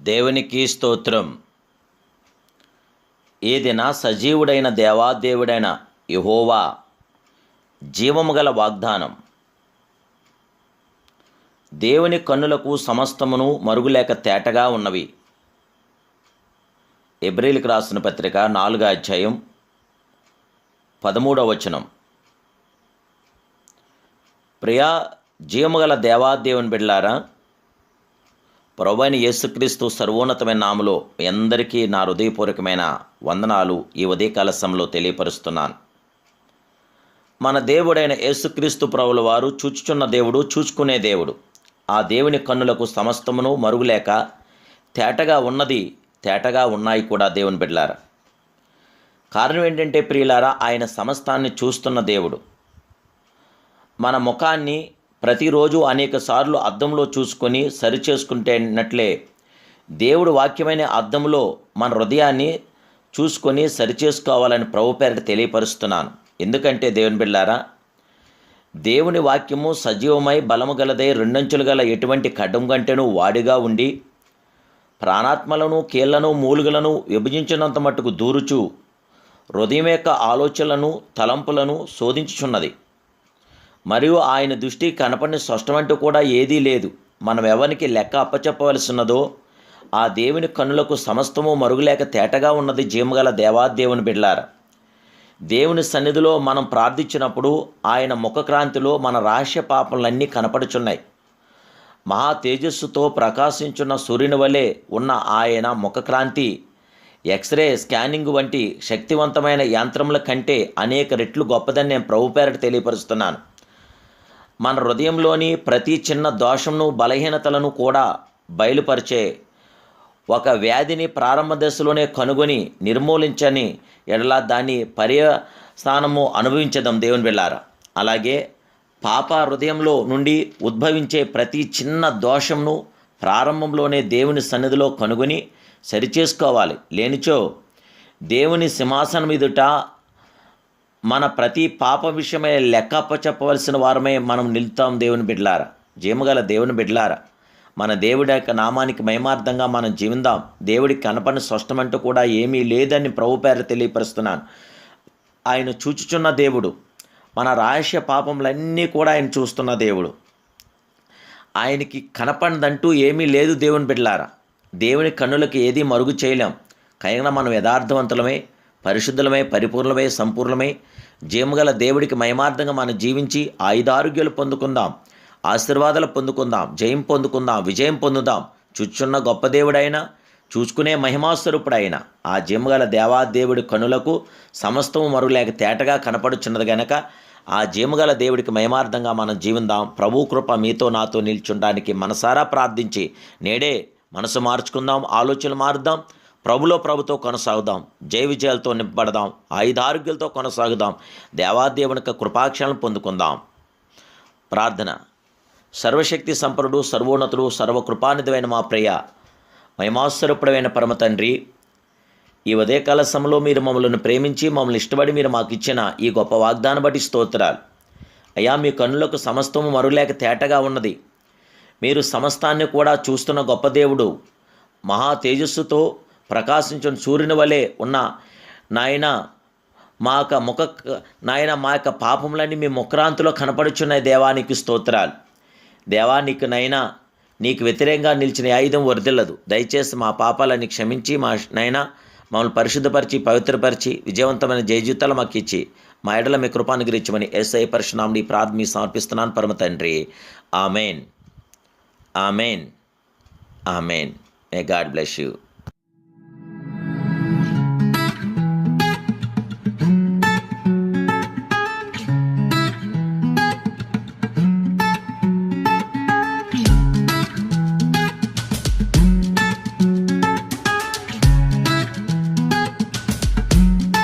దేవునికి స్తోత్రం. ఈ దిన సజీవుడైన దేవాదేవుడైన యెహోవా జీవము గల వాగ్దానం. దేవుని కన్నులకు సమస్తమును మరుగులేక తేటగా ఉన్నవి. ఎబ్రీయులకు రాసిన పత్రిక 4వ అధ్యాయం 13వ వచనం. ప్రియా జీవముగల దేవాదేవుని బిడ్డలారా, ప్రభువైన యేసుక్రీస్తు సర్వోన్నతమైన నామములో మీ అందరికీ నా హృదయపూర్వకమైన వందనాలు ఈ ఉదయకాల సమయంలో తెలియపరుస్తున్నాను. మన దేవుడైన యేసుక్రీస్తు ప్రభుల వారు చూచుచున్న దేవుడు, చూచుకునే దేవుడు. ఆ దేవుని కన్నులకు సమస్తమును మరుగులేక తేటగా ఉన్నది, తేటగా ఉన్నాయి కూడా దేవుని బిడ్డలారా. కారణం ఏంటంటే ప్రియులారా, ఆయన సమస్తాన్ని చూస్తున్న దేవుడు. మన ముఖాన్ని ప్రతిరోజు అనేక సార్లు అద్దంలో చూసుకొని సరిచేసుకుంటేనట్లే దేవుడు వాక్యమైన అద్దంలో మన హృదయాన్ని చూసుకొని సరిచేసుకోవాలని ప్రభు పేరిట తెలియపరుస్తున్నాను. ఎందుకంటే దేవుని బిడ్డలారా, దేవుని వాక్యము సజీవమై బలము గలదై రెండంచులు గల ఎటువంటి ఖడ్గం కంటేనూ వాడిగా ఉండి ప్రాణాత్మలను కీళ్లను మూలుగలను విభజించినంత మట్టుకు దూరుచు హృదయం యొక్క ఆలోచనలను తలంపులను శోధించుచున్నది. మరియు ఆయన దృష్టి కనపడిన స్పష్టమంటూ కూడా ఏదీ లేదు. మనం ఎవరికి లెక్క అప్పచెప్పవలసినదో ఆ దేవుని కన్నులకు సమస్తము మరుగులేక తేటగా ఉన్నది జీవగల దేవాదేవుని బిడ్డలారా. దేవుని సన్నిధిలో మనం ప్రార్థించినప్పుడు ఆయన ముఖక్రాంతిలో మన రహస్య పాపములన్నీ కనపడుచున్నాయి. మహా తేజస్సుతో ప్రకాశించున్న సూర్యుని వలె ఉన్న ఆయన ముఖక్రాంతి ఎక్స్రే స్కానింగ్ వంటి శక్తివంతమైన యంత్రముల కంటే అనేక రెట్లు గొప్పదని నేను ప్రభు పేరిట తెలియపరుస్తున్నాను. మన హృదయంలోని ప్రతి చిన్న దోషమును బలహీనతలను కూడా బయలుపరిచే ఒక వ్యాధిని ప్రారంభ దశలోనే కనుగొని నిర్మూలించని ఎడలా దాన్ని పర్యవసానము అనుభవించదాం దేవుని బిడ్డలారా. అలాగే పాప హృదయంలో నుండి ఉద్భవించే ప్రతి చిన్న దోషంను ప్రారంభంలోనే దేవుని సన్నిధిలో కనుగొని సరిచేసుకోవాలి. లేనిచో దేవుని సింహాసనం ఎదుట మన ప్రతి పాప విషయమై లెక్క అప్పచెప్పవలసిన వారమే మనం నిలుతాం. దేవుని బిడ్డలారా, జీవగల దేవుని బిడ్డలారా, మన దేవుడి యొక్క నామానికి మహిమార్థంగా మనం జీవిందాం. దేవుడికి కనపడిన స్పష్టమంటూ కూడా ఏమీ లేదని ప్రభు పేర తెలియపరుస్తున్నాను. ఆయన చూచుచున్న దేవుడు, మన రహస్య పాపములన్నీ కూడా ఆయన చూస్తున్న దేవుడు. ఆయనకి కనపడినంటూ ఏమీ లేదు దేవుని బిడ్డలారా. దేవుని కన్నులకు ఏదీ మరుగు చేయలేం. కనుక మనం యథార్థవంతులమై, పరిశుద్ధులమై, పరిపూర్ణమై, సంపూర్ణమై జీవగల దేవుడికి మహిమార్థంగా మనం జీవించి ఆయుధారోగ్యాలు పొందుకుందాం, ఆశీర్వాదాలు పొందుకుందాం, జయం పొందుకుందాం, విజయం పొందుదాం. చూచున్న గొప్ప దేవుడైన, చూసుకునే మహిమాస్వరూపుడైన ఆ జీవగల దేవాదేవుడి కనులకు సమస్తము మరుగులేక తేటగా కనపడుచున్నది గనక ఆ జీవగల దేవుడికి మహిమార్థంగా మనం జీవిందాం. ప్రభు కృప మీతో నాతో నిల్చుండడానికి మనసారా ప్రార్థించి నేడే మనసు మార్చుకుందాం, ఆలోచనలు మారుద్దాం, ప్రభుతో కొనసాగుదాం, జయ విజయాలతో నింపబడదాం, ఆయుధారోగ్యాలతో కొనసాగుదాం, దేవాదేవుని యొక్క కృపాక్షలను పొందుకుందాం. ప్రార్థన. సర్వశక్తి సంపన్నుడు, సర్వోన్నతుడు, సర్వకృపానిధమైన మా ప్రియ మహిమాస్వరూపుడైన పరమ తండ్రి, ఈ ఉదయకాల సమయంలో మీరు మమ్మల్ని ప్రేమించి మమ్మల్ని ఇష్టపడి మీరు మాకు ఇచ్చిన ఈ గొప్ప వాగ్దానం బట్టి స్తోత్రాలు. అయ్యా, మీ కన్నులకు సమస్తము మరులేక తేటగా ఉన్నది. మీరు సమస్తాన్ని కూడా చూస్తున్న గొప్ప దేవుడు. మహా తేజస్సుతో ప్రకాశించిన సూర్యుని వలె ఉన్న నాయన మా యొక్క పాపములన్నీ మీ ముఖరాంతిలో కనపడుచున్నాయి. దేవానికి స్తోత్రాలు. దేవానికి నైనా నీకు వ్యతిరేకంగా నిలిచిన ఆయుధం వర్ధిల్లదు. దయచేసి మా పాపాలని క్షమించి మా నైనా మమ్మల్ని పరిశుద్ధపరిచి పవిత్రపరిచి విజయవంతమైన జయజీతాలు మాకు ఇచ్చి మా ఎడల మీ కృపానుగ్రహించమని యేసయ్య పరిశునామమున ప్రార్థన సమర్పిస్తున్నాను పరమ తండ్రి. Amen, amen, amen. May God bless you.